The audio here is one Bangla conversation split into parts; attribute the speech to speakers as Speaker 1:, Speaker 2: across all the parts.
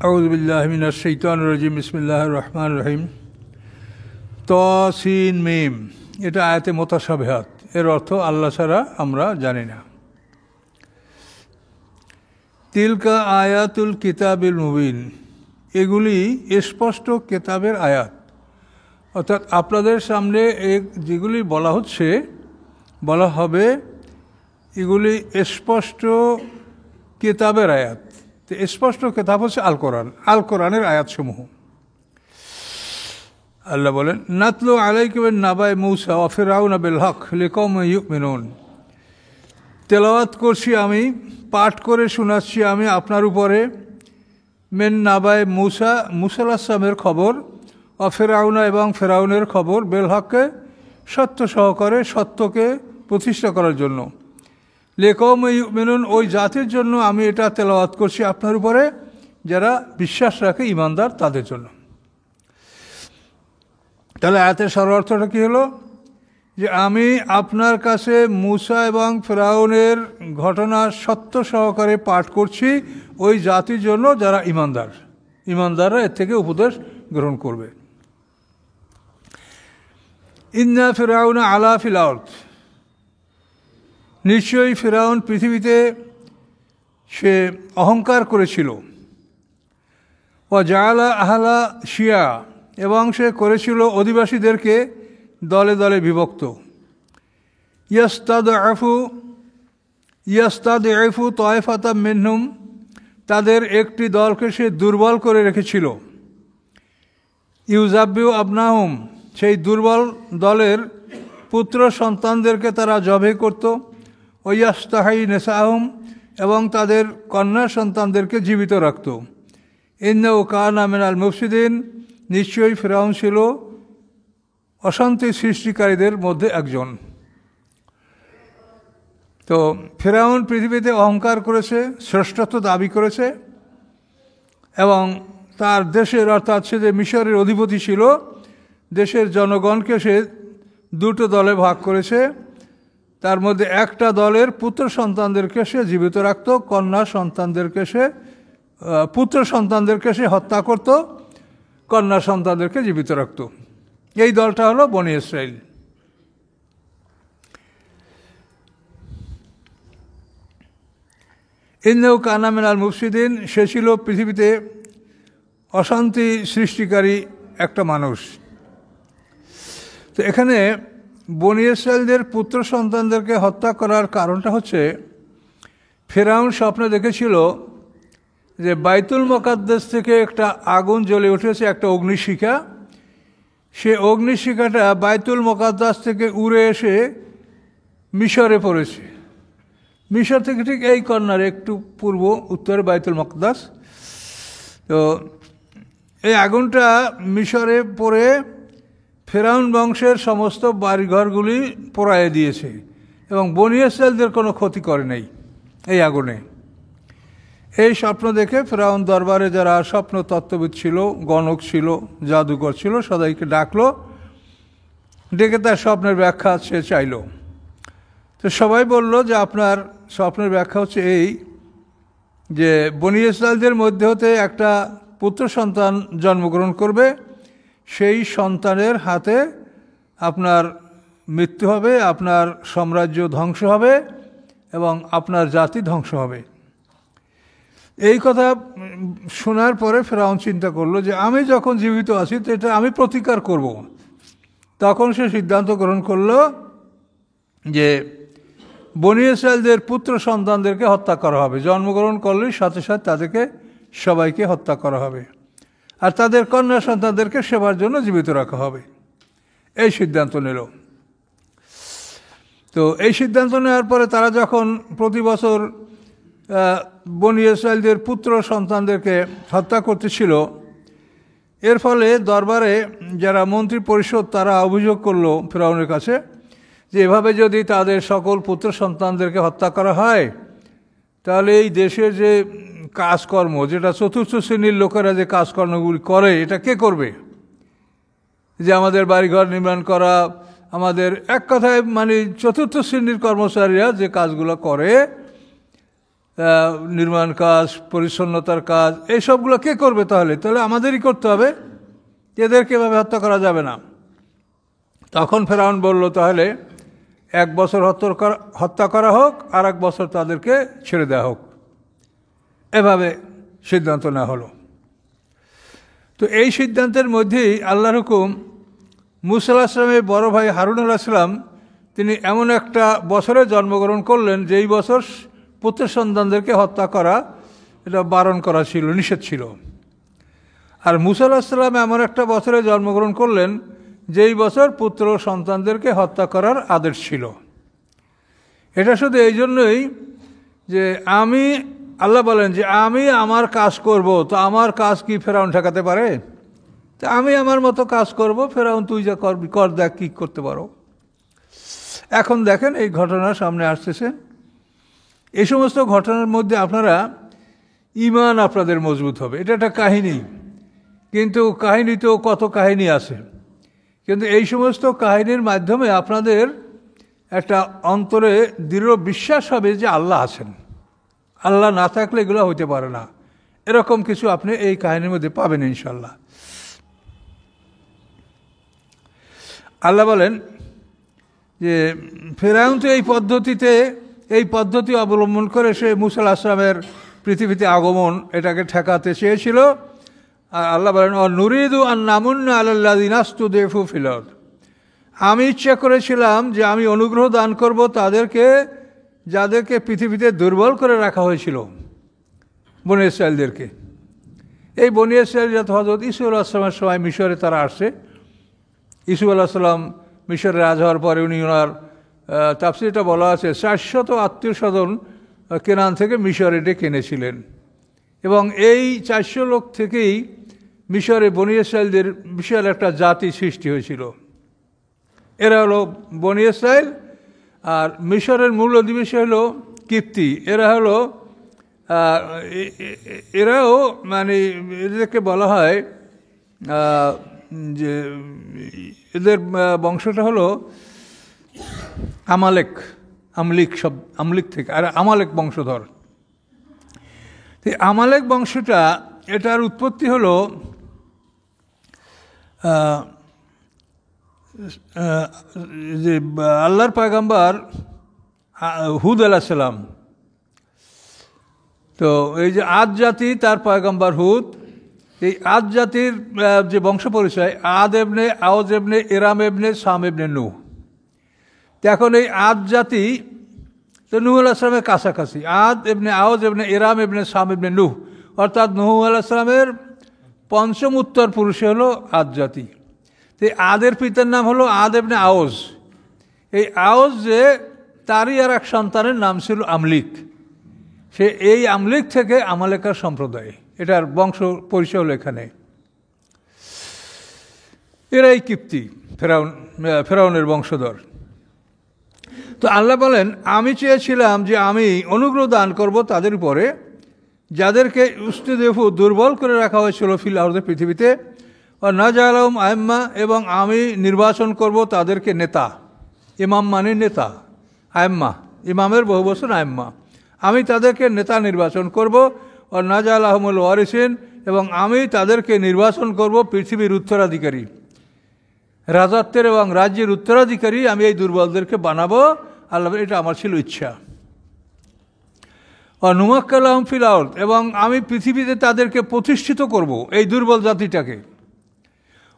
Speaker 1: আউযু বিল্লাহি মিনাশ শাইতানির রাজিম বিসমিল্লাহির রহমানির রহিম তসিন মিম এটা আয়াতে মুতাশাবিহাত এর অর্থ আল্লাহ ছাড়া আমরা জানি না। তিলকা আয়াতুল কিতাবিল মুবিন এগুলি স্পষ্ট কিতাবের আয়াত, অর্থাৎ আপনাদের সামনে যেগুলি বলা হবে এগুলি স্পষ্ট কিতাবের আয়াত। তো স্পষ্ট কিতাব হচ্ছে আল কোরআনের আয়াতসমূহ। আল্লাহ বলেন নাতলু আলাইকুম নাবায়ে মূসা ওয়া ফিরআউন বিল হক লিকাওমিন ইউমিনুন, তেলাওয়াত করছি আমি, পাঠ করে শোনাচ্ছি আমি আপনার উপরে মেন নাবায়ে মূসা আলাইহিস সালামের খবর, ও ফিরআউনা এবং ফিরআউনের খবর, বেল হককে সত্য সহকারে, সত্যকে প্রতিষ্ঠা করার জন্য, লিকাওমিন ইউমিনুন ওই জাতির জন্য আমি এটা তেলাওয়াত করছি আপনার উপরে যারা বিশ্বাস রাখে, ঈমানদার তাদের জন্য। তাহলে আয়াতের সর্বার্থটা কী হলো? যে আমি আপনার কাছে মূসা এবং ফিরআউনের ঘটনা সত্য সহকারে পাঠ করছি ওই জাতির জন্য যারা ঈমানদাররা এর থেকে উপদেশ গ্রহণ করবে। ইন্না ফিরআউনা আলা ফিল আরদ, নিশ্চয়ই ফিরআউন পৃথিবীতে সে অহংকার করেছিল। ওয়া জাআলা আহলা শিয়া, এবং সে করেছিল অধিবাসীদেরকে দলে দলে বিভক্ত। ইয়াস্তাদআফু তায়ফাতাম মিনহুম, তাদের একটি দলকে সে দুর্বল করে রেখেছিল। ইউযাব্বিউ আবনাহুম, সেই দুর্বল দলের পুত্র সন্তানদেরকে তারা জবে করত। ওয়াস্তাহাই নিসাহুম, এবং তাদের কন্যা সন্তানদেরকে জীবিত রাখত। ইন্নাহু কানা মিনাল মুফসিদিন, নিশ্চয়ই ফিরআউন ছিল অশান্তি সৃষ্টিকারীদের মধ্যে একজন। তো ফিরআউন পৃথিবীতে অহংকার করেছে, শ্রেষ্ঠত্ব দাবি করেছে, এবং তার দেশের অর্থাৎ সে যে মিশরের অধিপতি ছিল, দেশের জনগণকে সে দুটো দলে ভাগ করেছে। তার মধ্যে একটা দলের পুত্র সন্তানদেরকে সে জীবিত রাখত, পুত্র সন্তানদেরকে সে হত্যা করত, কন্যা সন্তানদেরকে জীবিত রাখত। এই দলটা হলো বনী ইসরাইল। ইন্নাহু কানা মিনাল মুফসিদিন, সে ছিল পৃথিবীতে অশান্তি সৃষ্টিকারী একটা মানুষ। তো এখানে বনী ইসরাইলদের পুত্র সন্তানদেরকে হত্যা করার কারণটা হচ্ছে ফিরআউন স্বপ্নে দেখেছিল যে বাইতুল মুকাদ্দাস থেকে একটা আগুন জ্বলে উঠেছে, একটা অগ্নিশিখা। সে অগ্নিশিখাটা বাইতুল মুকাদ্দাস থেকে উড়ে এসে মিশরে পড়েছে। মিশর থেকে ঠিক এই কর্নারে একটু পূর্ব উত্তরে বাইতুল মুকাদ্দাস। তো এই আগুনটা মিশরে পড়ে ফিরআউন বংশের সমস্ত বাড়িঘরগুলি পোড়াইয়ে দিয়েছে, এবং বনী ইসরাইলদের কোনো ক্ষতি করে নাই এই আগুনে। এই স্বপ্ন দেখে ফিরআউন দরবারে যারা স্বপ্ন তত্ত্ববিদ ছিল, গণক ছিল, জাদুকর ছিল, সবাইকে ডাকলো, ডেকে তার স্বপ্নের ব্যাখ্যা সে চাইল। তো সবাই বলল যে আপনার স্বপ্নের ব্যাখ্যা হচ্ছে এই যে বনী ইসরাইলদের মধ্যে হতে একটা পুত্র সন্তান জন্মগ্রহণ করবে, সেই সন্তানের হাতে আপনার মৃত্যু হবে, আপনার সাম্রাজ্য ধ্বংস হবে এবং আপনার জাতি ধ্বংস হবে। এই কথা শোনার পরে ফিরআউন চিন্তা করলো যে আমি যখন জীবিত আছি তো এটা আমি প্রতিকার করব। তখন সে সিদ্ধান্ত গ্রহণ করলো যে বনী ইসরাইলদের পুত্র সন্তানদেরকে হত্যা করা হবে, জন্মগ্রহণ করলেই সাথে সাথে তাদেরকে সবাইকে হত্যা করা হবে, আর তাদের কন্যা সন্তানদেরকে সেবার জন্য জীবিত রাখা হবে। এই সিদ্ধান্ত নিল। তো এই সিদ্ধান্ত নেওয়ার পরে তারা যখন প্রতি বছর বনী ইসরাইলদের পুত্র সন্তানদেরকে হত্যা করতেছিল, এর ফলে দরবারে যারা মন্ত্রী পরিষদ তারা অভিযোগ করলো ফিরআউনের কাছে যে এভাবে যদি তাদের সকল পুত্র সন্তানদেরকে হত্যা করা হয় তাহলে এই দেশের যে কাজকর্ম, যেটা চতুর্থ শ্রেণীর লোকেরা যে কাজকর্মগুলি করে, এটা কে করবে? যে আমাদের বাড়িঘর নির্মাণ করা, আমাদের এক কথায় মানে চতুর্থ শ্রেণীর কর্মচারীরা যে কাজগুলো করে নির্মাণ কাজ, পরিচ্ছন্নতার কাজ, এই সবগুলো কে করবে? তাহলে আমাদেরই করতে হবে, এদেরকে এভাবে হত্যা করা যাবে না। তখন ফেরাউন বলল, তাহলে 1 বছর হত্যা করা হোক, আর 1 বছর তাদেরকে ছেড়ে দেওয়া হোক। এভাবে সিদ্ধান্ত নেওয়া হলো। তো এই সিদ্ধান্তের মধ্যেই আল্লাহর হুকুম, মুসা আলাইহিস সালামের বড় ভাই হারুন আলাইহিস সালাম তিনি এমন একটা বছরে জন্মগ্রহণ করলেন যেই বছর পুত্র সন্তানদেরকে হত্যা করা এটা বারণ করা ছিল, নিষেধ ছিল। আর মুসা আলাইহিস সালাম এমন একটা বছরে জন্মগ্রহণ করলেন যেই বছর পুত্র সন্তানদেরকে হত্যা করার আদেশ ছিল। এটা শুধু এই জন্যই যে আল্লাহ বলেন যে আমি আমার কাজ করব, তো আমার কাজ কি ফেরাউন ঠেকাতে পারে? তো আমি আমার মতো কাজ করব, ফেরাউন তুই যা করবি কর, দেখ কী করতে পারো। এখন দেখেন এই ঘটনা সামনে আসতেছে। এই সমস্ত ঘটনার মধ্যে আপনারা ঈমান আপনাদের মজবুত হবে। এটা একটা কাহিনী, কিন্তু কাহিনীতেও কত কাহিনী আছে, কিন্তু এই সমস্ত কাহিনীর মাধ্যমে আপনাদের একটা অন্তরে দৃঢ় বিশ্বাস হবে যে আল্লাহ আছেন। আল্লাহ না থাকলে এগুলো হতে পারে না। এরকম কিছু আপনি এই কাহিনীর মধ্যে পাবেন ইনশাল্লাহ। আল্লাহ বলেন যে ফেরাউন তো এই পদ্ধতি অবলম্বন করে সে মুসা আলাইহিস সালামের পৃথিবীতে আগমন এটাকে ঠেকাতে চেয়েছিল। আর আল্লাহ বলেন, নুরিদু আন নামুন্না আলাল্লাযিনা ইসতুদঈফু ফিল আরদ, আমি ইচ্ছা করেছিলাম যে আমি অনুগ্রহ দান করব তাদেরকে যাদেরকে পৃথিবীতে দুর্বল করে রাখা হয়েছিল, বনী ইসরাঈলদেরকে। এই বনী ইসরাঈল যত হযরত ইসুফ আলাইহিস সালামের সময় মিশরে তারা আসছে। ইসুফ আলাইহিস সালাম মিশরে রাজ হওয়ার পরে ওনার তাফসীরে বলা আছে 400 আত্মীয় স্বজন কেনান থেকে মিশরে ডেকে এনেছিলেন, এবং এই 400 লোক থেকেই মিশরে বনী ইসরাঈলদের বিশাল একটা জাতি সৃষ্টি হয়েছিল। এরা হলো বনী ইসরাঈল। আর মিশরের মূল অধিবাসী হলো কিপ্তি। এরাও মানে এদেরকে বলা হয় যে এদের বংশটা হলো আমলিক থেকে, আর আমালেক বংশধর। তো আমালেক বংশটা, এটার উৎপত্তি হলো যে আল্লাহর পয়গম্বর হুদ আলাইহিস সালাম। তো এই যে আদ জাতি, তার পয়গম্বর হুদ, এই আদ জাতির যে বংশ পরিচয়, আদ এবনে আওজ এবনে এরাম এবনে সাম এবনে নূহ। এখন এই আদ জাতি তো নূহ আলাইহিস সালামের কাছাকাছি। আদ এবনে আওজ এবনে এরাম এবনে সাম এবনে নূহ, অর্থাৎ নূহ আলাইহিস সালামের পঞ্চম উত্তর পুরুষে হলো আদ জাতি। তো আদের পিতার নাম হলো আদ এবনে আওজ। এই আওজ যে, তারই আর এক সন্তানের নাম ছিল আমলিক। সে এই আমলিক থেকে আমালেকার সম্প্রদায়, এটার বংশ পরিচয় হলো এখানে। এরাই কিপ্তি, ফেরাউনের বংশধর। তো আল্লাহ বলেন, আমি চেয়েছিলাম যে আমি অনুগ্রহ দান করব তাদের উপরে যাদেরকে ইসতুদঈফু দুর্বল করে রাখা হয়েছিল ফিল আরদে পৃথিবীতে, আর নাজআলহুম আইম্মা, এবং আমি নির্বাচন করব তাদেরকে নেতা। ইমাম মানে নেতা, আইম্মা ইমামের বহু বচন আইম্মা। আমি তাদেরকে নেতা নির্বাচন করব। আর নাজআলহুমুল ওয়ারিসিন, এবং আমি তাদেরকে নির্বাচন করব পৃথিবীর উত্তরাধিকারী, রাজত্বের এবং রাজ্যের উত্তরাধিকারী আমি এই দুর্বলদেরকে বানাবো। আল্লাহ, এটা আমার ছিল ইচ্ছা। আর নুমাক্কালাহুম ফিল আরদ, এবং আমি পৃথিবীতে তাদেরকে প্রতিষ্ঠিত করব, এই দুর্বল জাতিটাকে।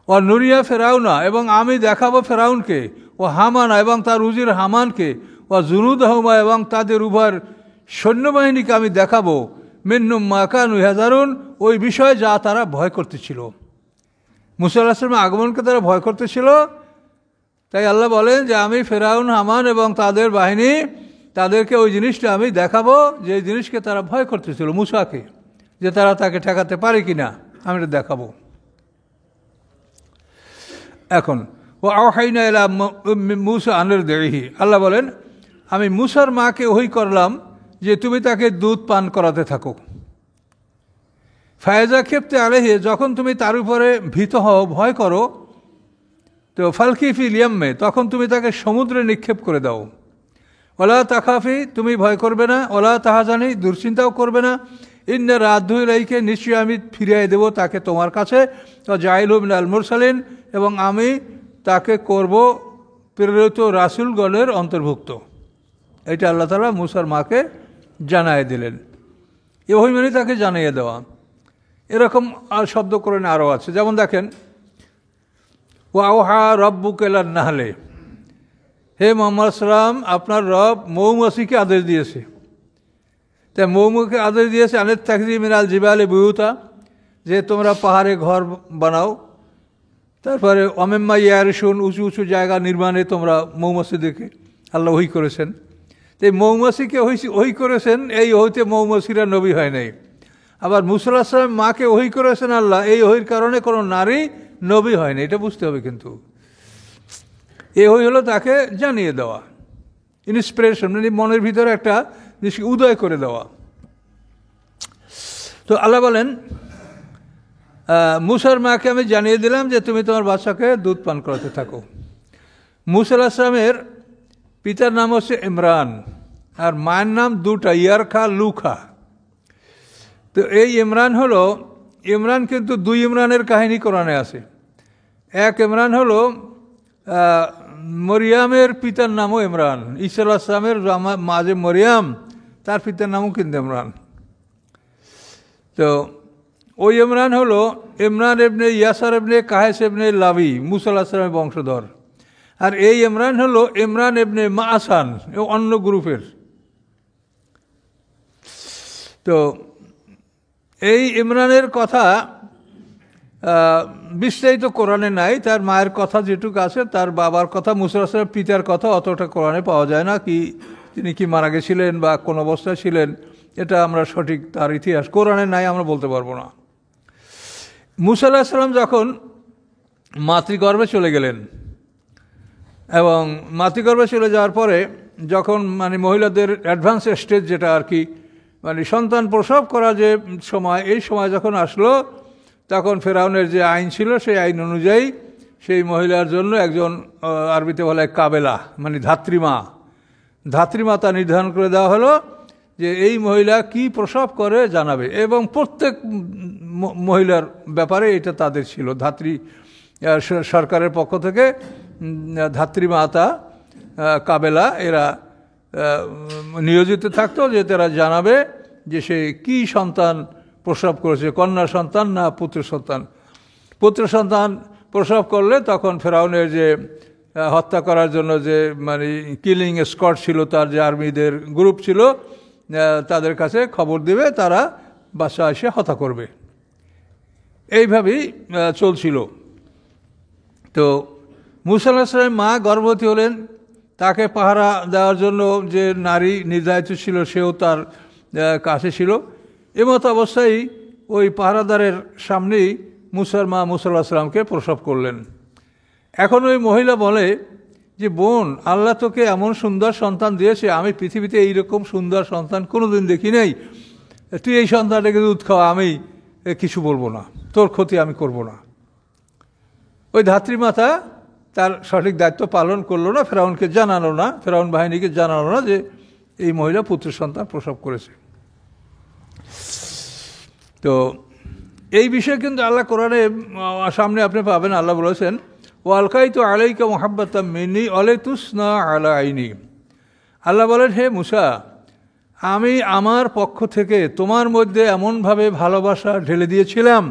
Speaker 1: ও নুরিয়া ফেরাউনা, এবং আমি দেখাবো ফেরাউনকে, ও হামানা এবং তার উজির হামানকে, ও জুনুদাহুমা এবং তাদের উভয়ের সৈন্যবাহিনীকে আমি দেখাবো, মিন্নুম মা কানু ইয়াহযারুন, ওই বিষয়ে যা তারা ভয় করতেছিল। মুসা আলাইহিস সালামের আগমনকে তারা ভয় করতেছিল। তাই আল্লাহ বলেন যে আমি ফেরাউন, হামান এবং তাদের বাহিনী, তাদেরকে ওই জিনিসটা আমি দেখাবো, যে জিনিসকে তারা ভয় করতেছিল মুসাকে, যে তারা তাকে ঠেকাতে পারে কিনা, আমি এটা দেখাবো। এখন ও আওহাইনা ইলা মুসা আন ইরদিহি, আল্লাহ বলেন আমি মুসার মাকে ওহী করলাম যে তুমি তাকে দুধ পান করাতে থাকো। ফায়জা খেপতে আলাইহি, যখন তুমি তার উপরে ভীত হও, ভয় করো, তো ফালকি ফিল ইয়াম্মে, তখন তুমি তাকে সমুদ্রে নিক্ষেপ করে দাও। ওলা তাখাফি, তুমি ভয় করবে না, ওলা তাহাজানি, দুশ্চিন্তাও করবে না, ইন্না রাদ্ধু ইলাইকে, নিশ্চয়ই আমি ফিরিয়ে দেব তাকে তোমার কাছে, জাইলু মিনাল মুরসালিন, এবং আমি তাকে করব প্রেরিত রাসূলগণের অন্তর্ভুক্ত। এটা আল্লাহ তাআলা মুসার মাকে জানায় দিলেন। এ ওহী মানে তাকে জানিয়ে দেওয়া। এরকম শব্দ কোরআনে আরও আছে, যেমন দেখেন ওয়া আওহা রাব্বুকা ইলান নাহলে, হে মুহাম্মদ সাল্লাম, আপনার রব মৌমাছিকে আদেশ দিয়েছে। তাই মৌমাছিকে আদেশ দিয়েছে আনিত তাখযি মিনাল জিবালি বুয়ুতা, যে তোমরা পাহাড়ে ঘর বানাও। তারপরে অমিম্মা ইয়ারিশুন, উঁচু উঁচু জায়গা নির্মাণে তোমরা মৌমাছিদেরকে আল্লাহ ওহী করেছেন। তো এই মৌমাছিকে ওহী করেছেন, এই ওহীতে মৌমাছিরা নবী হয় নাই। আবার মুসা আলাইহিস সালামের মাকে ওহী করেছেন আল্লাহ, এই ওহীর কারণে কোনো নারী নবী হয় না, এটা বুঝতে হবে। কিন্তু এ ওহী হলো তাকে জানিয়ে দেওয়া, ইন্সপিরেশন, মানে মনের ভিতরে একটা জিনিসকে উদয় করে দেওয়া। তো আল্লাহ বলেন মুসার মাকে আমি জানিয়ে দিলাম যে তুমি তোমার বাচ্চাকে দুধ পান করাতে থাকো। মুসা আলাইহিস সালামের পিতার নাম হচ্ছে ইমরান, আর মায়ের নাম দুটা, ইয়ারখা, লুখা। তো এই ইমরান কিন্তু দুই ইমরানের কাহিনী কোরআনে আছে। এক ইমরান হলো মরিয়ামের পিতার নামও ইমরান, ঈসা আলাইহিস সালামের মা যে মরিয়াম, তার পিতার নামও কিন্তু ইমরান। তো ওই ইমরান হলো ইমরান ইবনে ইয়াসার ইবনে কাহেস ইবনে লাবি, মুসা আলাইহিস সালামের বংশধর। আর এই ইমরান হলো ইমরান ইবনে মাআসান, অন্য গ্রুপের। তো এই ইমরানের কথা বিস্তারিত কোরআনে নাই। তার মায়ের কথা যেটুকু আছে, তার বাবার কথা, মুসা আলাইহিস সালামের পিতার কথা অতটা কোরআনে পাওয়া যায় না। কি তিনি কি মারা গেছিলেন বা কোন অবস্থায় ছিলেন, এটা আমরা সঠিক তার ইতিহাস কোরআনে নাই, আমরা বলতে পারবো না। মুসা আলাইহিস সালাম যখন মাতৃগর্ভে চলে গেলেন, এবং মাতৃগর্ভে চলে যাওয়ার পরে যখন মানে মহিলাদের অ্যাডভান্স স্টেজ, যেটা আর কি মানে সন্তান প্রসব করা যে সময়, এই সময় যখন আসলো, তখন ফেরাউনের যে আইন ছিল সেই আইন অনুযায়ী সেই মহিলার জন্য একজন, আরবিতে বলা হয় কাবেলা, মানে ধাত্রীমাতা নির্ধারণ করে দেওয়া হলো যে এই মহিলা কি প্রসব করে জানাবে, এবং প্রত্যেক মহিলার ব্যাপারে এটা তাদের ছিল। সরকারের পক্ষ থেকে ধাত্রীমাতা কাবেলা এরা নিয়োজিত থাকতো, যে তারা জানাবে যে সে কি সন্তান প্রসব করেছে, কন্যা সন্তান না পুত্র সন্তান। পুত্র সন্তান প্রসব করলে তখন ফেরাউনের যে হত্যা করার জন্য যে মানে কিলিং স্কোয়াড ছিল, তার যে আর্মিদের গ্রুপ ছিল, তাদের কাছে খবর দিবে, তারা বাচ্চা এসে হত্যা করবে। এইভাবেই চলছিল। তো মুসা আলাইহিস সালামের মা গর্ভবতী হলেন, তাকে পাহারা দেওয়ার জন্য যে নারী নির্ধারিত ছিল সেও তার কাছে ছিল। এমতো অবস্থায় ওই পাহারাদারের সামনেই মুসার মা মুসা আলাইহিস সালামকে প্রসব করলেন। এখন ওই মহিলা বলে যে, বোন, আল্লাহ তোকে এমন সুন্দর সন্তান দিয়েছে, আমি পৃথিবীতে এইরকম সুন্দর সন্তান কোনোদিন দেখি নাই, তুই এই সন্তানটাকে দুধ খাওয়া, আমি কিছু বলবো না, তোর ক্ষতি আমি করব না। ওই ধাত্রীমাতা তার সঠিক দায়িত্ব পালন করলো না, ফেরাউনকে জানালো না, ফেরাউন বাহিনীকে জানালো না যে এই মহিলা পুত্র সন্তান প্রসব করেছে। তো এই বিষয়ে কিন্তু আল্লাহ কোরআনে সামনে আপনি পাবেন, আল্লাহ বলেছেন ওয়ালকাইতু আলাইকা মুহাব্বাতাম মিন্নি ওয়ালাতুসনা আলা আইনি। আল্লাহ বলেন, হে মুসা, আমি আমার পক্ষ থেকে তোমার মধ্যে এমনভাবে ভালোবাসা ঢেলে দিয়েছিলাম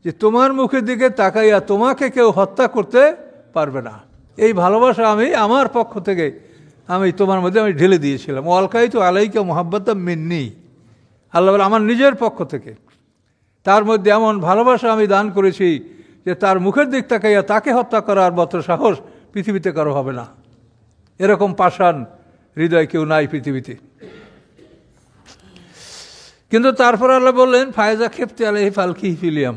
Speaker 1: যে তোমার মুখের দিকে তাকাইয়া তোমাকে কেউ হত্যা করতে পারবে না। এই ভালোবাসা আমি আমার পক্ষ থেকে আমি তোমার মধ্যে আমি ঢেলে দিয়েছিলাম। ওয়ালকাইতু আলাইকা মুহাব্বাতাম মিন্নি, আল্লাহ বলে আমার নিজের পক্ষ থেকে তার মধ্যে এমন ভালোবাসা আমি দান করেছি যে তার মুখের দিক তাকাইয়া তাকে হত্যা করার মতো সাহস পৃথিবীতে কারো হবে না। এরকম পাষাণ হৃদয় কেউ নাই পৃথিবীতে। কিন্তু তারপর আল্লাহ বললেন ফায়জা খেপতে আলাইহি ফালকি ফিলিয়াম।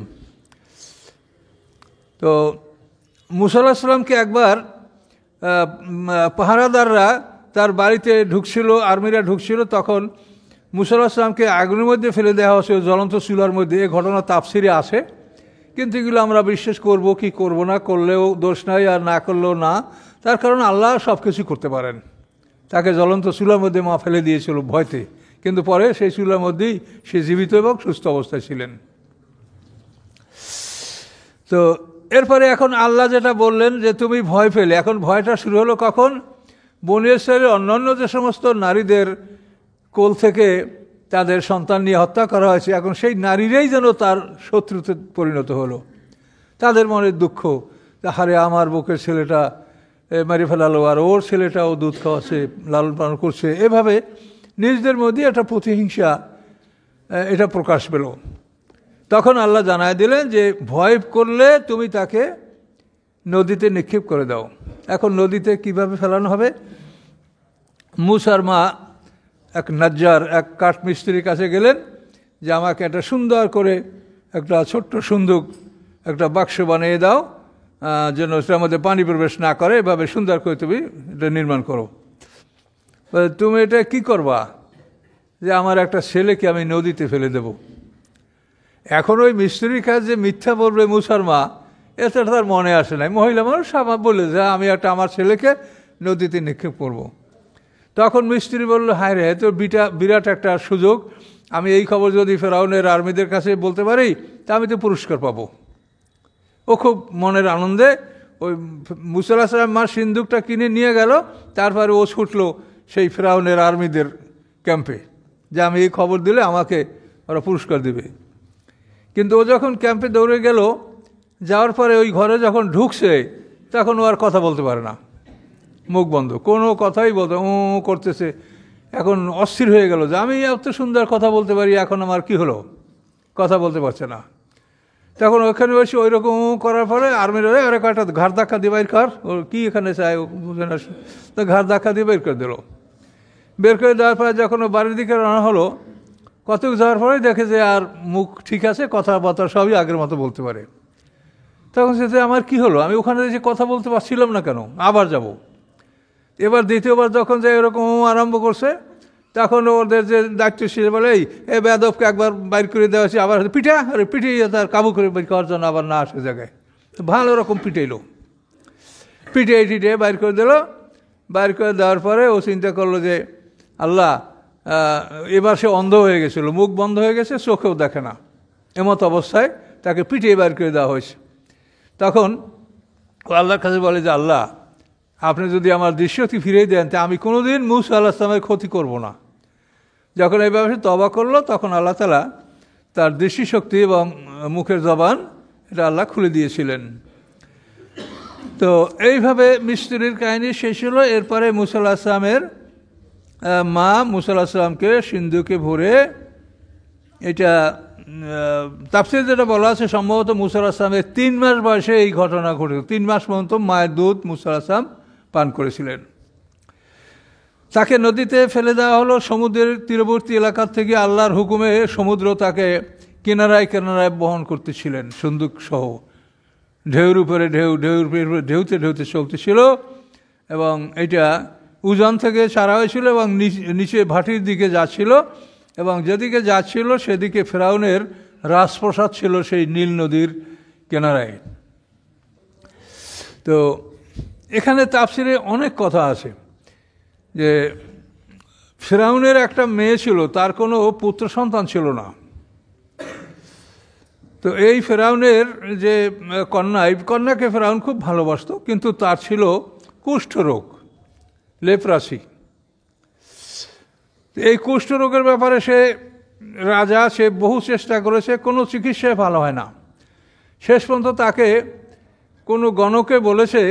Speaker 1: তো মুসা আলাইহিস সালামকে একবার পাহারাদাররা তার বাড়িতে ঢুকছিল, আর্মিরা ঢুকছিল, তখন মুসা আলাইহিস সালামকে আগুনের মধ্যে ফেলে দেওয়া হয়েছে, জ্বলন্ত চুলার মধ্যে। এই ঘটনা তাফসিরে আছে, কিন্তু এগুলো আমরা বিশ্বাস করব কি করব না, করলেও দোষ নাই আর না করলেও না। তার কারণ আল্লাহ সব কিছু করতে পারেন, তাকে জ্বলন্ত চুলার মধ্যে মা ফেলে দিয়েছিল ভয়তে, কিন্তু পরে সেই চুলার মধ্যেই সে জীবিত এবং সুস্থ অবস্থায় ছিলেন। তো এরপরে এখন আল্লাহ যেটা বললেন যে তুমি ভয় পেলে, এখন ভয়টা শুরু হলো কখন? বনী ইসরাইলের অন্যান্য যে সমস্ত নারীদের কোল থেকে তাদের সন্তান নিয়ে হত্যা করা হয়েছে, এখন সেই নারীরাই যেন তার শত্রুতে পরিণত হলো। তাদের মনে দুঃখ, হারে আমার বুকের ছেলেটা মেরে ফেলালো, আর ওর ছেলেটাও দুধ খাওয়াচ্ছে, লালন পালন করছে, এভাবে নিজেদের মধ্যে একটা প্রতিহিংসা এটা প্রকাশ পেল। তখন আল্লাহ জানায় দিলেন যে ভয় করলে তুমি তাকে নদীতে নিক্ষেপ করে দাও। এখন নদীতে কিভাবে ফেলানো হবে? মূসার মা এক নাজ্জার, এক কাঠমিস্ত্রির কাছে গেলেন যে আমাকে একটা সুন্দর করে একটা ছোট্ট সুন্দুক, একটা বাক্স বানিয়ে দাও, যেন সেটার মধ্যে পানি প্রবেশ না করে, এভাবে সুন্দর করে তুমি এটা নির্মাণ করো। তুমি এটা কি করবা? যে আমার একটা ছেলেকে আমি নদীতে ফেলে দেব। এখন ওই মিস্ত্রির কাছে যে মিথ্যা বলবে মূসার মা, এটা তার মনে আসে নাই। মহিলা মানুষ আমার বলে যে আমি আমার ছেলেকে নদীতে নিক্ষেপ করব। তখন মিস্ত্রি বলল, হায় রে, তো বিরাট একটা সুযোগ, আমি এই খবর যদি ফেরাউনের আর্মিদের কাছে বলতে পারি তা আমি তো পুরস্কার পাবো। ও খুব মনের আনন্দে ওই মূসা আলাইহিস সালাম মার সিন্দুকটা কিনে নিয়ে গেল। তারপরে ও ছুটলো সেই ফেরাউনের আর্মিদের ক্যাম্পে, যে আমি এই খবর দিলে আমাকে ওরা পুরস্কার দিবে। কিন্তু ও যখন ক্যাম্পে দৌড়ে গেল, যাওয়ার পরে ওই ঘরে যখন ঢুকছে, তখন ও আর কথা বলতে পারে না, মুখ বন্ধ, কোনো কথাই বলতে করতেছে। এখন অস্থির হয়ে গেল যে আমি এত সুন্দর কথা বলতে পারি, এখন আমার কি হলো, কথা বলতে পারছে না। তখন ওখানে বসে ওই রকম করার পরে আর্মিরা ওরা কয়েকটা ঘাড় ধাক্কা দিয়ে বাইর কর, ওর কী এখানে চায় বুঝে না, তো ঘাড় ধাক্কা দিয়ে বের করে দিল। বের করে দেওয়ার পরে যখন ও বাড়ির দিকে রানা হলো, কতক যাওয়ার পরে দেখে যে আর মুখ ঠিক আছে, কথাবার্তা সবই আগের মতো বলতে পারে। তখন সে আমার কি হলো, আমি ওখানে যে কথা বলতে পারছিলাম না কেন, আবার যাব। এবার দ্বিতীয়বার যখন যে এরকম আরম্ভ করছে, তখন ওদের যে দায়িত্বশীল বলে, এই বেয়াদবকে একবার বাইর করে দেওয়া হয়েছে, আবার পিঠা, আরে পিটিয়ে তার কাবু করে বের করার জন্য আবার না আসে জায়গায়। তো ভালো রকম পিটাইলো, পিটিয়ে বাইর করে দিল। বাইর করে দেওয়ার পরে ও চিন্তা করলো যে আল্লাহ, এবার সে অন্ধ হয়ে গেছিল, মুখ বন্ধ হয়ে গেছে, চোখেও দেখে না, এমত অবস্থায় তাকে পিটিয়ে বাইর করে দেওয়া হয়েছে। তখন ও আল্লাহর কাছে বলে যে আল্লাহ, আপনি যদি আমার দৃশ্যটি ফিরিয়ে দেন তা আমি কোনোদিন মূসা আলাইহিস সালামের ক্ষতি করব না। যখন এইভাবে সে তওবা করলো, তখন আল্লাহ তাআলা তার দৃষ্টিশক্তি এবং মুখের জবান এটা আল্লাহ খুলে দিয়েছিলেন। তো এইভাবে মিস্ত্রির কাহিনী শেষ হলো। এরপরে মূসা আলাইহিস সালামের মা মূসা আলাইহিস সালামকে সিন্ধুকে ভরে, এটা তাফসীরে যেটা বলা আছে, সম্ভবত মূসা আলাইহিস সালামের 3 মাস বয়সে এই ঘটনা ঘটেছিল। 3 মাস পর্যন্ত মায়ের দুধ মূসা আলাইহিস সালাম পান করেছিলেন। তাকে নদীতে ফেলে দেওয়া হলো। সমুদ্রের তীরবর্তী এলাকার থেকে আল্লাহর হুকুমে সমুদ্র তাকে কিনারায় কিনারায় বহন করতেছিলেন, সন্দুক সহ। ঢেউর উপরে ঢেউ, ঢেউতে ঢেউতে চলতেছিল, এবং এটা উজান থেকে ছাড়া হয়েছিল এবং নিচে ভাটির দিকে যাচ্ছিল, এবং যেদিকে যাচ্ছিল সেদিকে ফেরাউনের রাজপ্রাসাদ ছিল সেই নীল নদীর কিনারায়। তো এখানে তাফসীরে অনেক কথা আছে যে ফেরাউনের একটা মেয়ে ছিল, তার কোনো পুত্র সন্তান ছিল না। তো এই ফেরাউনের যে কন্যাকে ফেরাউন খুব ভালোবাসত, কিন্তু তার ছিল কুষ্ঠরোগ, লেপ্রাসি। এই কুষ্ঠরোগের ব্যাপারে সে বহু চেষ্টা করেছে, কোনো চিকিৎসায় ভালো হয় না। শেষ পর্যন্ত তাকে কোনো গণকে বলেছে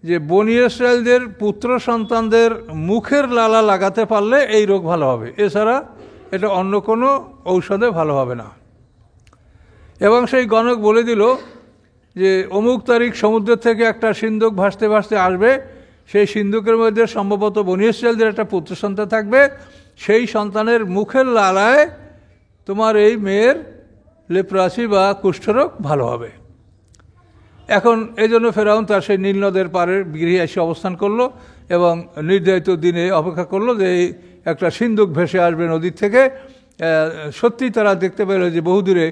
Speaker 1: যে বনী ইসরাইলদের পুত্র সন্তানদের মুখের লালা লাগাতে পারলে এই রোগ ভালো হবে, এছাড়া এটা অন্য কোনো ঔষধে ভালো হবে না। এবং সেই গণক বলে দিল যে অমুক তারিখ সমুদ্রের থেকে একটা সিন্ধুক ভাসতে ভাসতে আসবে, সেই সিন্ধুকের মধ্যে সম্ভবত বনী ইসরাইলদের একটা পুত্র সন্তান থাকবে, সেই সন্তানের মুখের লালায় তোমার এই মেয়ের লেপ্রাসি বা কুষ্ঠরোগ ভালো হবে। এখন এই জন্য ফেরাউন তার সেই নীল নদের পাড়ের গৃহে এসে অবস্থান করলো এবং নির্ধারিত দিনে অপেক্ষা করলো যে একটা সিন্ধুক ভেসে আসবে নদীর থেকে। সত্যি তারা দেখতে পেল যে বহুদূরে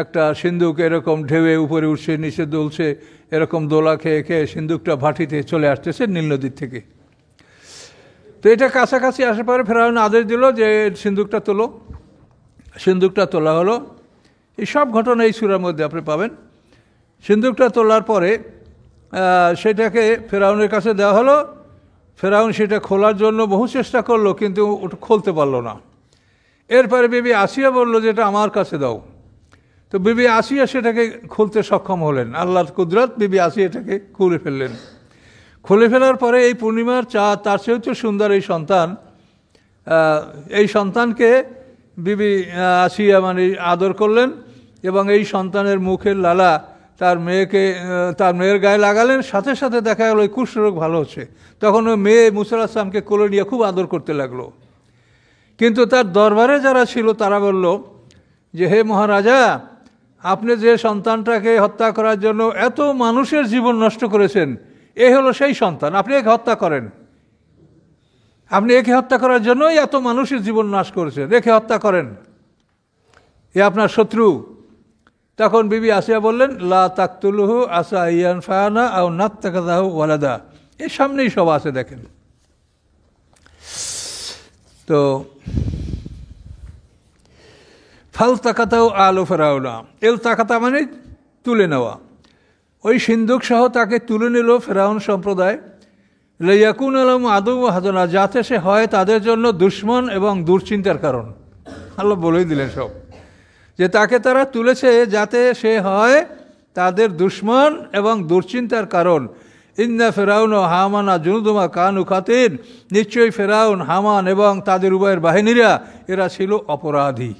Speaker 1: একটা সিন্ধুক এরকম ঢেউয়ে উপরে উঠছে, নিচে দুলছে, এরকম দোলা খেয়ে খেয়ে সিন্ধুকটা ভাটিতে চলে আসতেছে নীল নদীর থেকে। তো এটা কাছাকাছি আসার পরে ফেরাউন আদেশ দিল যে সিন্দুকটা তোলো। সিন্দুকটা তোলা হলো। এই সব ঘটনা এই সূরার মধ্যে আপনি পাবেন। সিন্দুকটা তোলার পরে সেটাকে ফেরাউনের কাছে দেওয়া হলো। ফেরাউন সেটা খোলার জন্য বহু চেষ্টা করলো, কিন্তু ওটা খুলতে পারলো না। এরপরে বিবি আসিয়া বলল যে এটা আমার কাছে দাও। তো বিবি আসিয়া সেটাকে খুলতে সক্ষম হলেন। আল্লাহর কুদরত, বিবি আসিয়া এটাকে খুলে ফেললেন। খুলে ফেলার পরে এই পূর্ণিমার চাঁদ, তার চেয়েও তো সুন্দর এই সন্তান, এই সন্তানকে বিবি আসিয়া মানে আদর করলেন এবং এই সন্তানের মুখের লালা তার মেয়ের গায়ে লাগালেন। সাথে সাথে দেখা গেল ওই কুষ্ঠরোগ ভালো হচ্ছে। তখন ওই মেয়ে মুসা আলাইহিস সালামকে কোলে নিয়ে খুব আদর করতে লাগলো। কিন্তু তার দরবারে যারা ছিল তারা বলল যে, হে মহারাজা, আপনি যে সন্তানটাকে হত্যা করার জন্য এত মানুষের জীবন নষ্ট করেছেন, এ হলো সেই সন্তান, আপনি একে হত্যা করেন। আপনি একে হত্যা করার জন্যই এত মানুষের জীবন নাশ করেছেন, একে হত্যা করেন, এ আপনার শত্রু। তখন বিবি আসিয়া বললেন, লা তাকতুলুহু আসা ইয়ানফানা আও নাত্তাখাযাহু ওয়ালাদা। এর সামনেই সব আছে, দেখেন। তো ফালতাকাতাও আলু ফেরাউনা, তাকাতা মানে তুলে নেওয়া। ওই সিন্দুক সহ তাকে তুলে নিল ফেরাউন সম্প্রদায়। লাইয়াকুন আলম আদু হাজনা, যাতে সে হয় তাদের জন্য দুশ্মন এবং দুশ্চিন্তার কারণ। আল্লাহ বলেই দিলেন সব, যে তাকে তারা তুলেছে যাতে সে হয় তাদের দুশ্মন এবং দুশ্চিন্তার কারণ। ইন্না ফেরাউন ও হামানা জুনুদুমা কানু খাতির, নিশ্চয়ই ফেরাউন, হামান এবং তাদের উভয়ের বাহিনীরা এরা ছিল অপরাধী।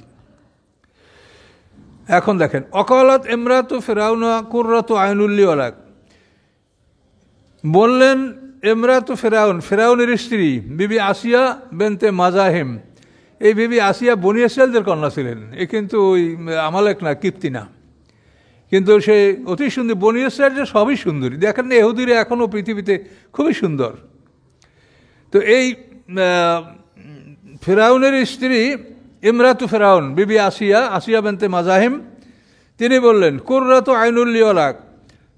Speaker 1: এখন দেখেন, অকালাত ইমরাতু ফেরাউন কুররাতু আইনুল্লি ওয়ালাক, বললেন ইমরাতু ফেরাউন, ফেরাউনের স্ত্রী বিবি আসিয়া বেনতে মাজাহিম। এই বিবি আসিয়া বনি ইসরাইলদের কন্যা ছিলেন। এ কিন্তু ওই আমালেক না, কিপ্তি না, কিন্তু সে অতি সুন্দর। বনি ইসরাইলের সবই সুন্দরী, দেখেন না, ইহুদিরা এখনও পৃথিবীতে খুবই সুন্দর। তো এই ফেরাউনের স্ত্রী ইমরাতু ফেরাউন বিবি আসিয়া বেনতে মাজাহিম, তিনি বললেন, কুররাতু আইনুল্লি ওয়ালাক,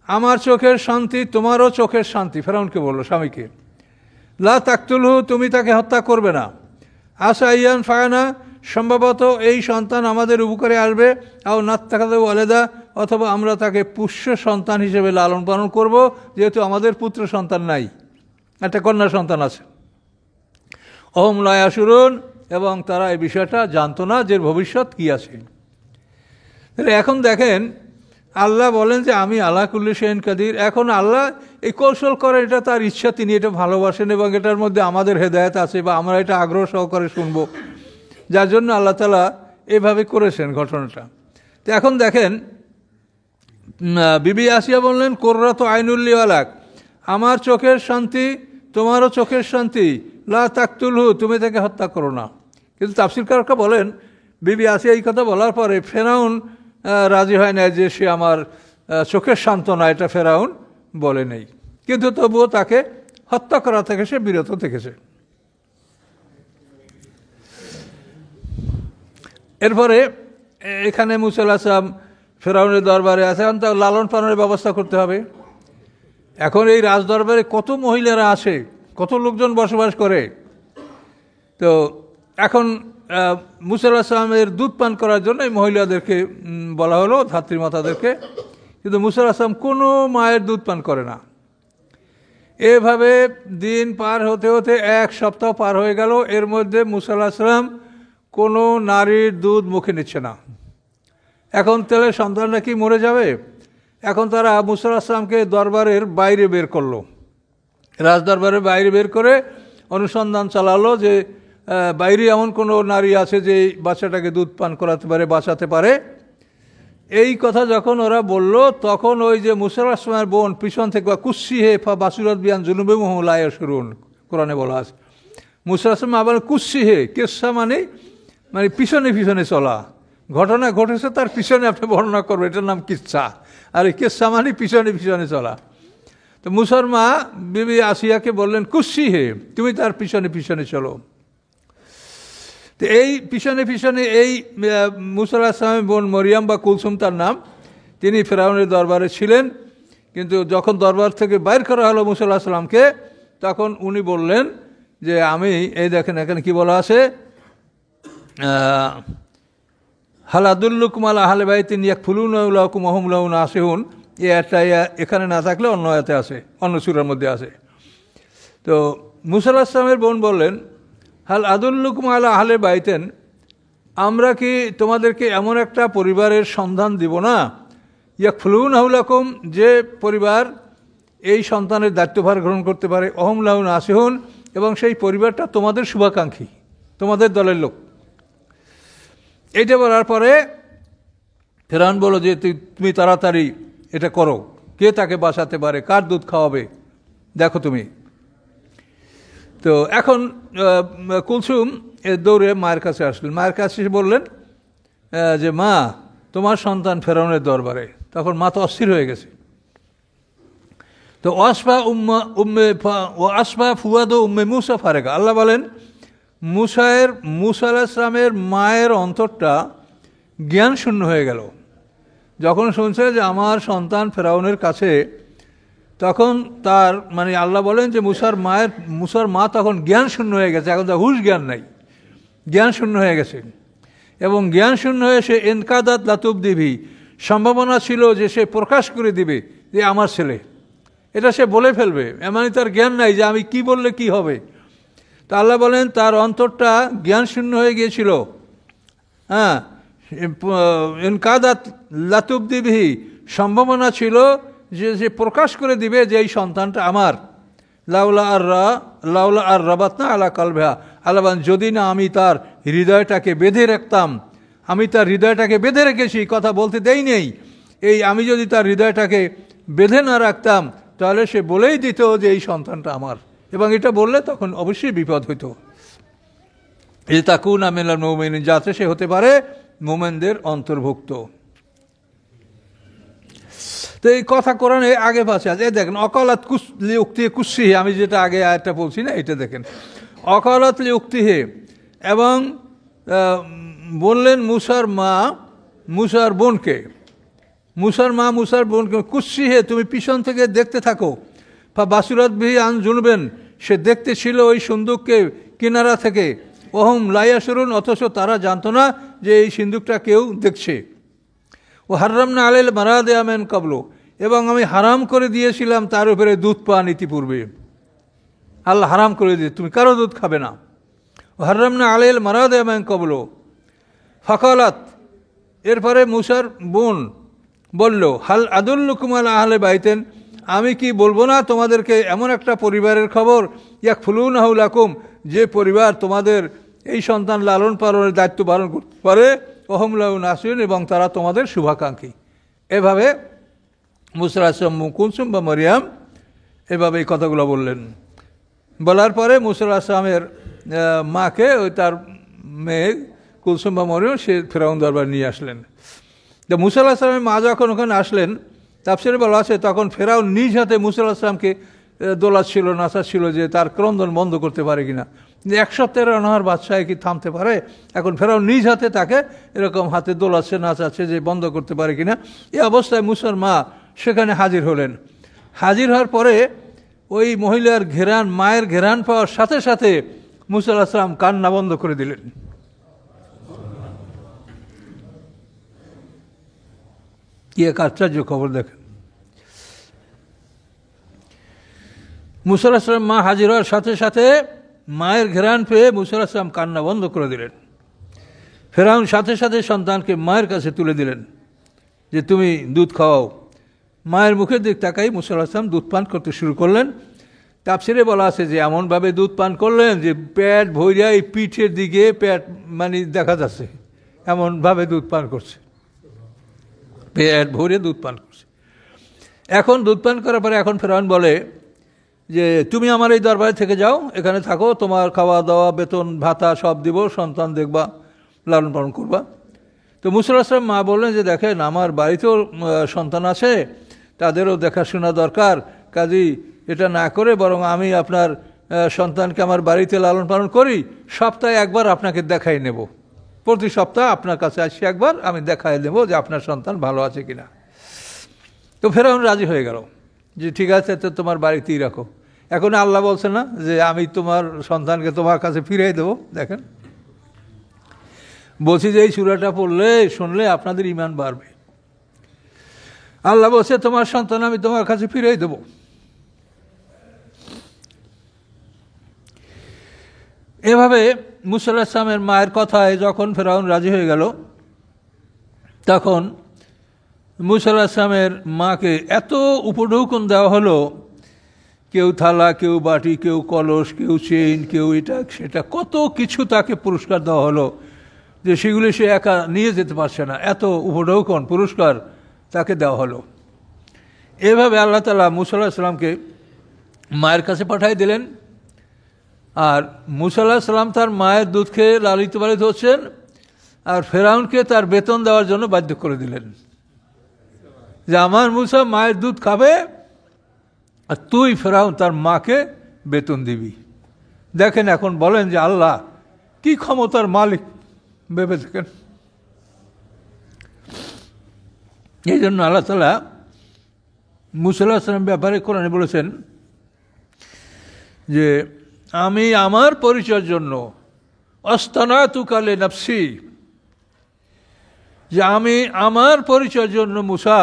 Speaker 1: আমার চোখের শান্তি তোমারও চোখের শান্তি। ফেরাউনকে বলল, স্বামীকে, লা তাকতুলহু, তুমি তাকে হত্যা করবে না। আসা ইয়ান ফায়না, সম্ভবত এই সন্তান আমাদের উপকারে আসবে। আও নাত্তাখাযাহু ওয়ালাদা, অথবা আমরা তাকে পুষ্য সন্তান হিসেবে লালন পালন করব, যেহেতু আমাদের পুত্র সন্তান নাই, একটা কন্যা সন্তান আছে। অহম লা ইয়াশুরুন, এবং তারা এই বিষয়টা জানতো না যে ভবিষ্যৎ কি আছে। এখন দেখেন, আল্লাহ বলেন যে আমি আলা কুল্লি শাইইন কাদির। এখন আল্লাহ এই কৌশল করেন, এটা তার ইচ্ছা, তিনি এটা ভালোবাসেন এবং এটার মধ্যে আমাদের হেদায়েত আছে, বা আমরা এটা আগ্রহ সহকারে শুনবো, যার জন্য আল্লাহ তাআলা এভাবে করেছেন ঘটনাটা। তো এখন দেখেন, বিবি আসিয়া বললেন, কুররাতু আইনুল্লি ওয়ালাক, আমার চোখের শান্তি তোমারও চোখের শান্তি। লা তাকতুলহু, তুমি তাকে হত্যা করো না। কিন্তু তাফসীরকাররা বলেন, বিবি আসিয়া এই কথা বলার পরে ফেরাউন রাজি হয় না যে সে আমার চোখের সান্ত্বনা, এটা ফেরাউন বলে নেই, কিন্তু তবুও তাকে হত্যা করা থেকে সে বিরত থেকেছে। এরপরে এখানে মুসা আলাইহিস সালাম ফেরাউনের দরবারে আছে, এখন তার লালন পালনের ব্যবস্থা করতে হবে। এখন এই রাজদরবারে কত মহিলারা আসে, কত লোকজন বসবাস করে। তো এখন মুসা আলাইহিস সালামের দুধ পান করার জন্য এই মহিলাদেরকে বলা হলো, ধাত্রীমাতাদেরকে, কিন্তু মুসা আলাইহিস সালাম কোনো মায়ের দুধ পান করে না। এভাবে দিন পার হতে হতে এক সপ্তাহ পার হয়ে গেল। এর মধ্যে মুসা আলাইহিস সালাম কোনো নারীর দুধ মুখে নিচ্ছে না। এখন তাহলে সন্তানরা কি মরে যাবে? এখন তারা মুসা আলাইহিস সালামকে দরবারের বাইরে বের করলো, রাজদরবারের বাইরে বের করে অনুসন্ধান চালালো যে বাইরে এমন কোনো নারী আছে যে বাচ্চাটাকে দুধ পান করাতে পারে, বাঁচাতে পারে। এই কথা যখন ওরা বলল, তখন ওই যে মুসা আলাইহিস সালামের বোন পিছন থেকে, বা কুস্সি হে ফা বাসুরাত বিয়ান জুনুবিহিম লা ইয়াশউরুন, কোরআনে বলা আছে। মুসা আলাইহিস সালাম আবার কুস্সি হে, কেসা মানে পিছনে পিছনে চলা, ঘটনা ঘটেছে তার পিছনে আপনি বর্ণনা করবেন, এটার নাম কিচ্ছা। আর এই কেসা মানে পিছনে পিছনে চলা। তো মুসার মা বিবি আসিয়াকে বললেন, কুস্সি হে, তুমি তার পিছনে পিছনে চলো। তো এই পিছনে পিছনে এই মুসা আলাইহিস সালামের বোন মরিয়াম বা কুলসুম তার নাম, তিনি ফেরাউনের দরবারে ছিলেন। কিন্তু যখন দরবার থেকে বাইর করা হলো মুসা আলাইহিস সালামকে, তখন উনি বললেন যে আমি এই দেখেন এখানে কি বলা আছে, হাল আদুল্লুকুম আলা আহলি বাইতিন ইয়াকফুলুনা লাকুম ওয়া হুম লাহু নাসিহুন, এই একটা এখানে না থাকলে অন্য আয়াতে আছে, অন্য সূরার মধ্যে আছে। তো মুসা আলাইহিস সালামের বোন বললেন, হাল আদুল্লুকুম আলা আহলি বাইতিন, আমরা কি তোমাদেরকে এমন একটা পরিবারের সন্ধান দিব না, ইয়াকফুলুনা লাকুম, যে পরিবার এই সন্তানের দায়িত্বভার গ্রহণ করতে পারে, ওয়া হুম লাহু নাসিহুন, এবং সেই পরিবারটা তোমাদের শুভাকাঙ্ক্ষী, তোমাদের দলের লোক। এইটা বলার পরে ফেরাউন বলল যে তুমি তাড়াতাড়ি এটা করো, কে তাকে বাঁচাতে পারে, কার দুধ খাওয়াবে দেখো তুমি। তো এখন কুলসুম দৌড়ে মায়ের কাছে আসলেন, মায়ের কাছে এসে বললেন যে মা, তোমার সন্তান ফেরাউনের দরবারে। তখন মা তো অস্থির হয়ে গেছে। তো আসফা ফুয়াদ উম্মে মুসা ফারেকা, আল্লাহ বলেন মুসা আলাইহিস সালামের মায়ের অন্তরটা জ্ঞান শূন্য হয়ে গেল যখন শুনছে যে আমার সন্তান ফেরাউনের কাছে। তখন তার মানে আল্লাহ বলেন যে মুসার মা তখন জ্ঞান শূন্য হয়ে গেছে, এখন তার হুশ জ্ঞান নাই, জ্ঞান শূন্য হয়ে গেছে। এবং জ্ঞান শূন্য হয়ে সে এনকাদাত লাতুব দিবি, সম্ভাবনা ছিল যে সে প্রকাশ করে দিবে যে আমার ছেলে, এটা সে বলে ফেলবে, এমনই তার জ্ঞান নাই যে আমি কি বললে কি হবে। তা আল্লাহ বলেন তার অন্তরটা জ্ঞান শূন্য হয়ে গিয়েছিল। হ্যাঁ, এনকাদাত লাতুব দিবি, সম্ভাবনা ছিল যে সে প্রকাশ করে দিবে যে এই সন্তানটা আমার। লাউলা আর রাবাতনা আলা কালবিহা, আল্লাহ যদি না আমি তার হৃদয়টাকে বেঁধে রাখতাম, আমি তার হৃদয়টাকে বেঁধে রেখেছি, কথা বলতে দেই নেই, এই আমি যদি তার হৃদয়টাকে বেঁধে না রাখতাম তাহলে সে বলেই দিত যে এই সন্তানটা আমার, এবং এটা বললে তখন অবশ্যই বিপদ হইতো। এই তাকুনা মিনাল মুমিনিন, যাতে সে হতে পারে মোমেনদের অন্তর্ভুক্ত। তো এই কথা কোরআনে আগে পাশে আছে, দেখেন অকালাত উক্তি কুসি, আমি যেটা আগে আয়াতটা বলছি না, এটা দেখেন অকালাত উক্তিহে, এবং বললেন মুসার বোনকে কুসিহে, তুমি পিছন থেকে দেখতে থাকো। বাসুরাত বিহি আন জুনবেন, সে দেখতে ছিল ওই সিন্দুককে কিনারা থেকে। ওহম লাইয়াসুরুন, অথচ তারা জানতো না যে এই সিন্দুকটা কেউ দেখছে। ও হারামনা আলাইল মারাদে আমেন কাবলো, এবং আমি হারাম করে দিয়েছিলাম তার উপরে দুধ পান ইতিপূর্বে। আল্লাহ হারাম করে দিয়ে তুমি কারো দুধ খাবে না। ও হারামনা আলাইল মারাদে আমেন কাবলো ফাকালাত, এরপরে মুসার বোন বলল, হাল আদুল্লুকুম আলা আহলি বাইতিন, আমি কি বলবো না তোমাদেরকে এমন একটা পরিবারের খবর, ইয়াকফুলুনাহু লাকুম, যে পরিবার তোমাদের এই সন্তান লালন পালনের দায়িত্ব পালন করতে পারে, ওহুম লাহু নাসিহুন, এবং তারা তোমাদের শুভাকাঙ্ক্ষী। এভাবে মুসা আলাইহিস সালাম, কুলসুম বা মরিয়াম এভাবে এই কথাগুলো বললেন। বলার পরে মুসা আলাইহিস সালামের মাকে, ওই তার মেয়ে কুলসুম বা মরিয়ম, সে ফেরাউন দরবার নিয়ে আসলেন। তো মুসা আলাইহিস সালামের মা যখন ওখানে আসলেন, তাফসীরে বলা আছে তখন ফেরাউন নিজ হাতে মুসা আলাইহিস সালামকে দোলাচ্ছিল, নাচাচ্ছিল যে তার ক্রন্দন বন্ধ করতে পারে কিনা। এক সপ্তাহের অনাহার বাদশাহ কি থামতে পারে? এখন ফেরাউন নিজ হাতে তাকে এরকম হাতে দোলাচ্ছে, নাচাচ্ছে যে বন্ধ করতে পারে কিনা। এই অবস্থায় মুসার মা সেখানে হাজির হলেন। হাজির হওয়ার পরে ওই মহিলার মায়ের ঘেরান পাওয়ার সাথে সাথে মুসা আলাইহিস সালাম কান্না বন্ধ করে দিলেন। কি এক আশ্চর্য খবর দেখেন। মুসা আলাইহিস সালাম মা হাজির হওয়ার সাথে সাথে মায়ের ঘেরান পেয়ে মুসা আলাইহিস সালাম কান্না বন্ধ করে দিলেন। ফেরাউন সাথে সাথে সন্তানকে মায়ের কাছে তুলে দিলেন যে তুমি দুধ খাওয়াও। মায়ের মুখের দিক তাকাই মুসা আলাইহিস সালাম দুধ পান করতে শুরু করলেন। তাফসীরে বলা আছে যে এমনভাবে দুধ পান করলেন যে পেট ভরিয়া এই পিঠের দিকে পেট মানে দেখা যাচ্ছে, এমনভাবে দুধ পান করছে, পেট ভরে দুধ পান করছে। এখন দুধ পান করার পরে এখন ফেরাউন বলে যে তুমি আমার এই দরবারে থেকে যাও, এখানে থাকো, তোমার খাওয়া দাওয়া বেতন ভাতা সব দিব, সন্তান দেখবা, লালন পালন করবা। তো মুসা আলাইহিস সালাম মা বললেন যে দেখেন আমার বাড়িতেও সন্তান আছে, তাদেরও দেখাশোনা দরকার, কাজেই এটা না করে বরং আমি আপনার সন্তানকে আমার বাড়িতে লালন পালন করি, সপ্তাহে একবার আপনাকে দেখাই নেব, প্রতি সপ্তাহে আপনার কাছে আসি একবার, আমি দেখাই নেব যে আপনার সন্তান ভালো আছে কিনা। তো ফেরাউন রাজি হয়ে গেল যে ঠিক আছে, তো তোমার বাড়িতেই রাখো। এখন আল্লাহ বলছে না যে আমি তোমার সন্তানকে তোমার কাছে ফিরিয়ে দেবো? দেখেন, বলছি যে এই সূরাটা পড়লে শুনলে আপনাদের ঈমান বাড়বে। আল্লাহ বলছে তোমার সন্তান আমি তোমার কাছে ফিরিয়ে দেবো। এভাবে মূসা আলাইহিস সালামের মায়ের কথায় যখন ফেরাউন রাজি হয়ে গেল, তখন মূসা আলাইহিস সালামের মাকে এত উপঢৌকন দেওয়া হলো, কেউ থালা, কেউ বাটি, কেউ কলস, কেউ চেইন, কেউ এটা সেটা, কত কিছু তাকে পুরস্কার দেওয়া হলো যে সেগুলি সে একা নিয়ে যেতে পারছে না, এত উপঢৌকন পুরস্কার তাকে দেওয়া হলো। এভাবে আল্লাহ তাআলা মূসা আলাইহিস সালামকে মায়ের কাছে পাঠিয়ে দিলেন। আর মূসা আলাইহিস সালাম তার মায়ের দুধ খেয়ে লালিত পালিত হচ্ছেন, আর ফেরাউনকে তার বেতন দেওয়ার জন্য বাধ্য করে দিলেন যে আমার মূসা মায়ের দুধ খাবে আর তুই ফেরাউন তার মাকে বেতন দিবি। দেখেন, এখন বলেন যে আল্লাহ কি ক্ষমতার মালিক, ভেবে দেখেন। এই জন্য আল্লাহ তাআলা মূসা আলাইহিস সালামের ব্যাপারে কোরআনে বলেছেন যে আমি আমার পরিচয়ের জন্য আস্তানাতুকা লিনাফসি, যে আমি আমার পরিচয়ের জন্য মূসা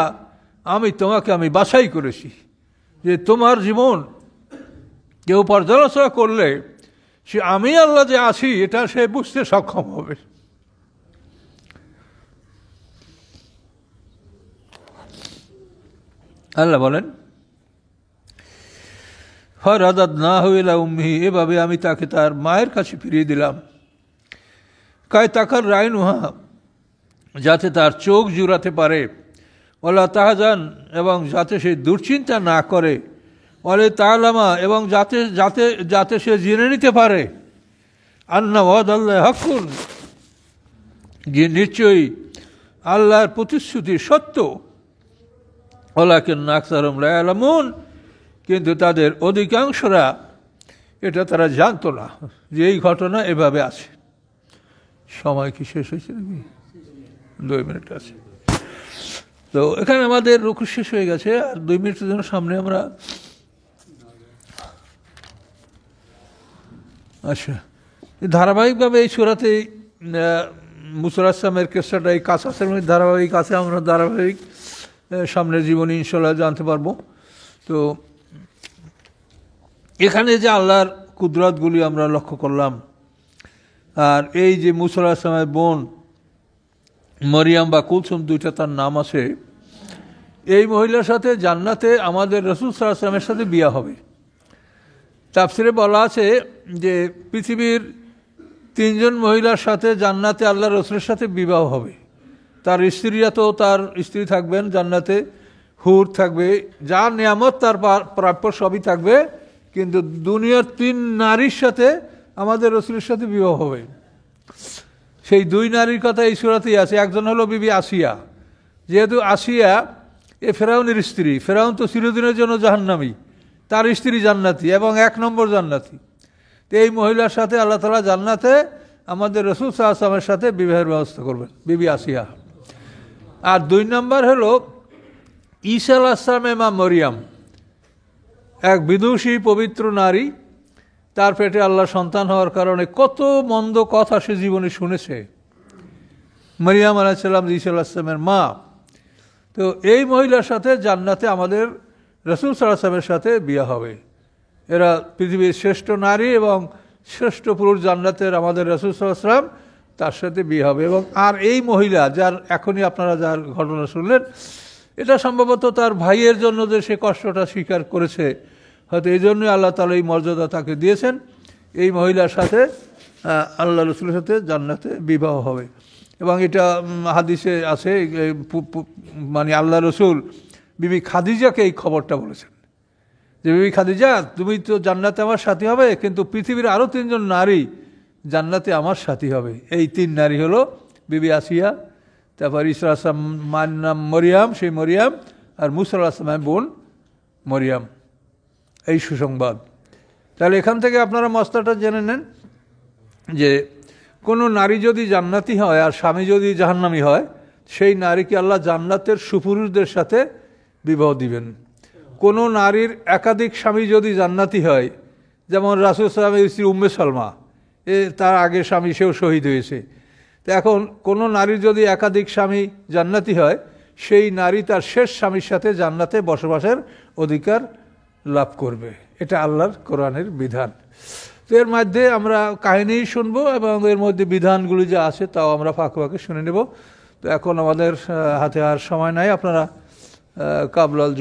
Speaker 1: আমি তোমাকে আমি বাছাই করেছি, যে তোমার জীবন কেউ পর্যালোচনা করলে সে আমি আল্লাহ যে আছি এটা সে বুঝতে সক্ষম হবে। আল্লাহ বলেন ফারাদাদনাহু ইলা উম্মিহি, এভাবে আমি তাকে তার মায়ের কাছে ফিরিয়ে দিলাম। কায় তাকার রায়নুহা, যাতে তার চোখ জুড়াতে পারে, ওয়ালা তাহজান, এবং যাতে সে দুশ্চিন্তা না করে, ওয়ালে তাআলামা, এবং যাতে যাতে যাতে সে জেনে নিতে পারে আন্না ওয়াদাল্লাহি হাক্কুন, যে নিশ্চয়ই আল্লাহর প্রতিশ্রুতি সত্য, ওয়ালাকিন্না আকসারহুম লা ইয়ালামুন, কিন্তু তাদের অধিকাংশরা এটা তারা জানতো না যে এই ঘটনা এভাবে আছে। সময় কি শেষ হয়েছে নাকি? 2 মিনিট আছে। তো এখানে আমাদের রুকু শেষ হয়ে গেছে, আর 2 মিনিটের জন্য সামনে আমরা আচ্ছা ধারাবাহিকভাবে এই সূরাতে মূসা আলাইহিস সালামের কেসাটা এই কাসাসের মধ্যে ধারাবাহিক আছে। আমরা ধারাবাহিক সামনের জীবনী ইনশাআল্লাহ জানতে পারবো। তো এখানে যে আল্লাহর কুদরতগুলি আমরা লক্ষ্য করলাম, আর এই যে মূসা আলাইহিস সালামের বোন মরিয়াম বা কুলসুম, দুইটা তার নাম আছে, এই মহিলার সাথে জান্নাতে আমাদের রাসূল সাল্লাল্লাহু আলাইহি ওয়াসাল্লামের সাথে বিয়ে হবে। তাফসিরে বলা আছে যে পৃথিবীর 3 জন মহিলার সাথে জান্নাতে আল্লাহ রসুলের সাথে বিবাহ হবে। তার স্ত্রীরা তো তার স্ত্রী থাকবেন জান্নাতে, হুর থাকবে, যা নিয়ামত তার প্রাপ্য সবই থাকবে, কিন্তু দুনিয়ার 3 নারীর সাথে আমাদের রসুলের সাথে বিবাহ হবে। সেই 2 নারীর কথা এই সূরাতেই আছে। একজন হলো বিবি আসিয়া, যেহেতু আসিয়া ফেরাউনের স্ত্রী, ফেরাউন তো চিরদিনের জন্য জাহান্নামী, তার স্ত্রী জান্নাতি এবং 1 নম্বর জান্নাতি। তো এই মহিলার সাথে আল্লাহ তাআলা জান্নাতে আমাদের রাসূল সাল্লাল্লাহু আলাইহি ওয়াসাল্লামের সাথে বিবাহের ব্যবস্থা করবেন, বিবি আসিয়া। আর 2 নম্বর হলো ঈসা আলাইহিস সালামের মা মরিয়াম, এক বিদুষী পবিত্র নারী। তার পেটে আল্লাহ সন্তান হওয়ার কারণে কত মন্দ কথা সে জীবনে শুনেছে। মরিয়াম আলাইহিস সালাম ঈসা আলাইহিস সালামের মা। তো এই মহিলার সাথে জান্নাতে আমাদের রাসূল সাল্লাল্লাহু আলাইহি ওয়াসাল্লামের সাথে বিয়ে হবে। এরা পৃথিবীর শ্রেষ্ঠ নারী এবং শ্রেষ্ঠ পুরুষ জান্নাতের আমাদের রাসূল সাল্লাল্লাহু আলাইহি ওয়াসাল্লাম, তার সাথে বিয়ে হবে। এবং আর এই মহিলা যার এখনই আপনারা যার ঘটনা শুনলেন, এটা সম্ভবত তার ভাইয়ের জন্য যে সে কষ্টটা স্বীকার করেছে, হয়তো এই জন্যই আল্লাহ তাআলা এই মর্যাদা তাকে দিয়েছেন। এই মহিলার সাথে আল্লাহ রসুলের সাথে জান্নাতে বিবাহ হবে। এবং এটা হাদিসে আছে, মানে আল্লাহ রসুল বিবি খাদিজাকে এই খবরটা বলেছেন যে বিবি খাদিজা, তুমি তো জান্নাতে আমার সাথী হবে, কিন্তু পৃথিবীর আরও 3 জন নারী জান্নাতে আমার সাথী হবে। এই 3 নারী হলো বিবি আসিয়া, তারপর ঈসা আলাইহিস সালাম মার নাম মরিয়াম, সেই মরিয়াম, আর মূসা আলাইহিস সালামের বোন মরিয়াম। এই সুসংবাদ। তাহলে এখান থেকে আপনারা মসলাটা জেনে নেন যে কোনো নারী যদি জান্নাতি হয় আর স্বামী যদি জাহান্নামী হয়, সেই নারীকে আল্লাহ জান্নাতের সুপুরুষদের সাথে বিবাহ দিবেন। কোনো নারীর একাধিক স্বামী যদি জান্নাতি হয়, যেমন রাসূল সাল্লাল্লাহু আলাইহি ওয়াসাল্লামের স্ত্রী উম্মে সালমা, তার আগে স্বামী সেও শহীদ হয়েছে। তো এখন কোনো নারীর যদি একাধিক স্বামী জান্নাতি হয়, সেই নারী তার শেষ স্বামীর সাথে জান্নাতে বসবাসের অধিকার লাভ করবে। এটা আল্লাহর কোরআনের বিধান। তো এর মধ্যে আমরা কাহিনী শুনবো এবং এর মধ্যে বিধানগুলি যা আছে তাও আমরা ফাঁকে ফাঁকে শুনে নেব। তো এখন আমাদের হাতে আর সময় নাই, আপনারা কাবলাল